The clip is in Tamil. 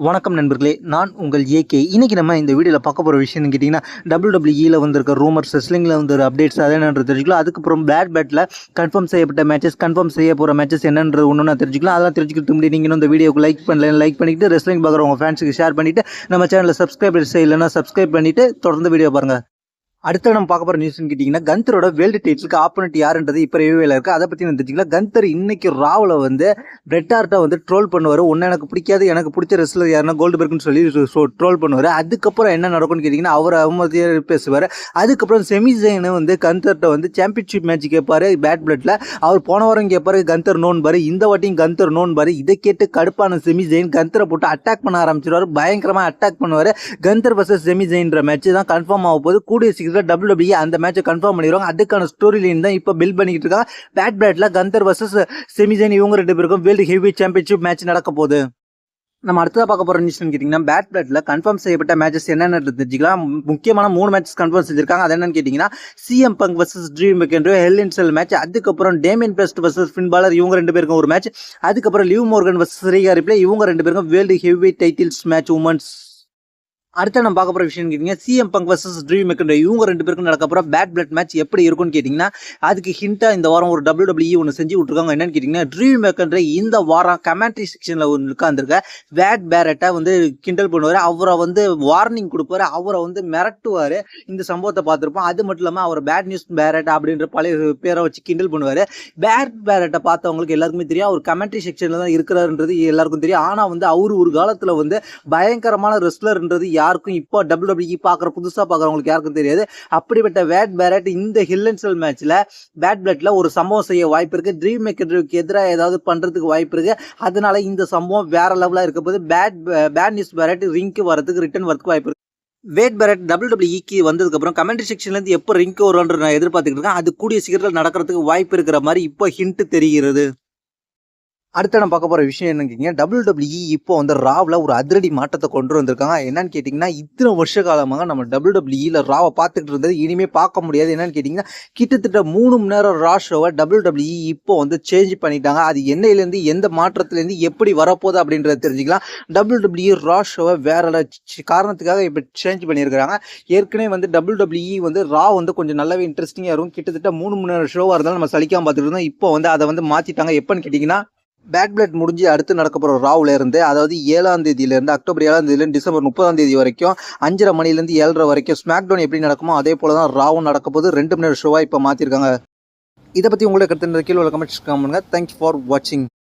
வணக்கம் நண்பர்களே, நான் உங்கள் ஏகே. இன்றைக்கி நம்ம இந்த வீடியோவில் பார்க்க போகிற விஷயம்னு கேட்டிங்கன்னா, டபிள்யூடபிள்யூஇயில் வந்திருக்க ரூமர்ஸ், ரெஸ்லிங்கில் வந்து ஒரு அப்டேட்ஸ் அதை என்னன்றது தெரிஞ்சுக்கலாம். அதுக்கப்புறம் பேட்டில் கன்ஃபார்ம் செய்யப்பட்ட மேட்சஸ், கன்ஃபார்ம் செய்ய போகிற மேட்சஸ் என்னன்றது ஒன்று தெரிஞ்சுக்கலாம். அதெல்லாம் தெரிஞ்சுக்கிட்டு முன்னாடி நீங்கள் இந்த வீடியோக்கு லைக் பண்ணிவிட்டு ரெஸ்லிங் பார்க்குற உங்கள் ஃபேன்ஸுக்கு ஷேர் பண்ணிவிட்டு நம்ம சேனலில் சப்ஸ்கிரைப் செய்யலைன்னா சப்ஸ்கிரைப் பண்ணிவிட்டு தொடர்ந்து வீடியோ பாருங்கள். அடுத்த நம்ம பார்க்க போகிற நியூஸ்னு கேட்டிங்கன்னா, கந்தரோட வேர்ல்டு டைட்டிலுக்கு ஆப்போனன்ட் யாருன்றது இப்போ ரிவ்யூவில் இருக்குது. அதை பற்றி நான் தெரிஞ்சுக்கலாம். கந்தர் இன்னைக்கு ராவில் வந்து பிரெட் ஹார்ட்டை வந்து ட்ரோல் பண்ணுவார். ஒன்று எனக்கு பிடிக்காது, எனக்கு பிடிச்ச ரெஸ்லர் யாருன்னா கோல்டுபர்க்னு சொல்லி ட்ரோல் பண்ணுவார். அதுக்கப்புறம் என்ன நடக்கும்னு கேட்டிங்கன்னா, அவர் அவமதியாக பேசுவார். அதுக்கப்புறம் செமிசைனை வந்து கந்தர்கிட்ட வந்து சாம்பியன்ஷிப் மேட்ச் கேட்பார் பேட் பிளட்டில். அவர் போன வாரம் கேட்பார் கந்தர் நோன் பாரு, இந்த வாட்டியும் கந்தர் நோன் பாரு. இதை கேட்டு கடுப்பான செமிசைன் கந்தரை போட்டு அட்டாக் பண்ண ஆரம்பிச்சிருவார். பயங்கரமாக அட்டாக் பண்ணுவார். கந்தர் வர்சஸ் செமிசைன்ற மேட்ச் தான் கன்ஃபார்ம் ஆக போகுது. கூடிய WWE அந்த மேட்சை கன்ஃபார்ம் பண்ணிடுவாங்க. அதுக்கான ஸ்டோரி லைன் தான் இப்போ பில்ட் பண்ணிக்கிட்டு இருக்காங்க. பேட் பிளட்ல கந்தர் வர்சஸ் செமிசைன் இவங்க ரெண்டு பேருக்கும் வேர்ல்டு ஹெவி சாம்பியன்ஷிப் மேட்ச் நடக்க போகுது. நம்ம அடுத்ததாக பார்க்க போகிற நியூஸ் கேட்டிங்கன்னா, பேட் பிளட்ல கன்ஃபார்ம் செய்யப்பட்ட மேட்சஸ் என்னென்னு தெரிஞ்சுக்கலாம். முக்கியமான 3 மேட்சஸ் கன்ஃபார்ம் செஞ்சிருக்காங்க. அது என்னன்னு கேட்டிங்கன்னா, CM Punk versus Drew McIntyre hell in cell match. அதுக்கப்புறம் Damian Priest versus Finn Balor இவங்க ரெண்டு பேருக்கும் ஒரு மேட்ச். அதுக்கப்புறம் Liv Morgan versus Rhea Ripley இவங்க ரெண்டு பேருக்கும் world heavy titles match women's. அடுத்த நம்ம பார்க்க போகிற விஷயம் கேட்டிங்கன்னா, CM Punk versus Drew McIntyre இவங்க ரெண்டு பேருக்கும் நடக்க போகிற பேட் பிளட் மேட்ச் எப்படி இருக்கும்னு கேட்டிங்கன்னா, அதுக்கு ஹிண்டாக இந்த வாரம் ஒரு WWE ஒன்று செஞ்சு விட்ருக்காங்க. என்னன்னு கேட்டிங்கன்னா, ட்ரீம் மெக்கன்ட்ரி இந்த வாரம் கமெண்ட்ரி செக்ஷனில் ஒன்று உட்காந்துருக்க வேட் பேரட்டை வந்து கிண்டல் பண்ணுவார். அவரை வந்து வார்னிங் கொடுப்பாரு, அவரை வந்து மிரட்டுவார். இந்த சம்பவத்தை பார்த்துருப்போம். அது மட்டும் இல்லாமல் அவர் பேட் நியூஸ் பேரட் அப்படின்ற பழைய பேரை வச்சு கிண்டல் பண்ணுவார். பேட் பேரட்டை பார்த்தவங்களுக்கு எல்லாருக்குமே தெரியும், அவர் கமெண்ட்ரி செக்ஷனில் தான் இருக்கிறாருன்றது எல்லாருக்கும் தெரியும். ஆனால் வந்து அவர் ஒரு காலத்தில் வந்து பயங்கரமான ரெஸ்லர்ன்றது யாருக்கும் இப்போ WWE பார்க்குற புதுசாக பார்க்குறவங்களுக்கு யாருக்கும் தெரியாது. அப்படிப்பட்ட வேட் பேரட் இந்த ஹில் அண்ட் செல் மேட்ச்சில் பேட் பிளட்ல ஒரு சம்பவம் செய்ய வாய்ப்பு இருக்குது. ட்ரீம் மேக்கருக்கு எதிராக ஏதாவது பண்ணுறதுக்கு வாய்ப்பு இருக்குது. அதனால இந்த சம்பவம் வேற லெவலாக இருக்க போது பேட் நியூஸ் பேரட் ரிங்க்கு வரதுக்கு ரிட்டர்ன் வரதுக்கு வாய்ப்பு இருக்குது. வேட் பேரட் WWEக்கு வந்ததுக்கப்புறம் கமெண்ட்ரி செக்ஷன்லேருந்து எப்போ ரிங்க்கு வரும்ன்ற நான் எதிர்பார்த்துக்கிட்டு இருக்கேன். அது கூடிய சீக்கிரத்தில் நடக்கிறதுக்கு வாய்ப்பு இருக்கிற மாதிரி இப்போ ஹிண்ட் தெரிகிறது. அடுத்த நம்ம பார்க்க போகிற விஷயம் என்னன்னு கேட்டிங்கன்னா, WWE இப்போ வந்து ராவில் ஒரு அதிரடி மாற்றத்தை கொண்டு வந்திருக்காங்க. என்னன்னு கேட்டிங்கன்னா, இத்தனை வருஷ காலமாக நம்ம WWEயில் ராவை பார்த்துக்கிட்டு இருந்தது இனிமேல் பார்க்க முடியாது. என்னன்னு கேட்டிங்கன்னா, கிட்டத்தட்ட 3 மணி நேரம் ரா ஷோவை WWE இப்போ வந்து சேஞ்ச் பண்ணிட்டாங்க. அது என்னையிலேருந்து எந்த மாற்றத்துலேருந்து எப்படி வரப்போகுது அப்படின்றத தெரிஞ்சுக்கலாம். WWE ரா ஷோவை வேற காரணத்துக்காக இப்போ சேஞ்ச் பண்ணியிருக்கிறாங்க. ஏற்கனவே வந்து WWE வந்து ரா வந்து கொஞ்சம் நல்லாவே இன்ட்ரெஸ்டிங்காக இருக்கும். கிட்டத்தட்ட 3 மணி நேரம் ஷோவாக இருந்தாலும் நம்ம சலிக்காமல் பார்த்துட்டு இருந்தோம். இப்போ வந்து அதை வந்து மாற்றிட்டாங்க. எப்போன்னு கேட்டிங்கன்னா, பேட் பிளட் முடிஞ்சு அடுத்து நடக்க போகிற ராவில் இருந்து, அதாவது 7ஆம் தேதியிலேருந்து அக்டோபர் 7ஆம் தேதியிலேருந்து டிசம்பர் 30ஆம் தேதி வரைக்கும் 5:30 மணிலேருந்து 7:30 வரைக்கும் ஸ்மாக் டவுன் எப்படி நடக்குமோ அதே போல தான் ராவும் நடக்க போது. 2 மணி நேரம் ஷோவாக இப்போ மாற்றிருக்காங்க. இதை பற்றி உங்களோட கருத்து கீழே கமெண்ட்ஸ் பண்ணுங்க. தேங்க்யூ ஃபார் வாட்சிங்.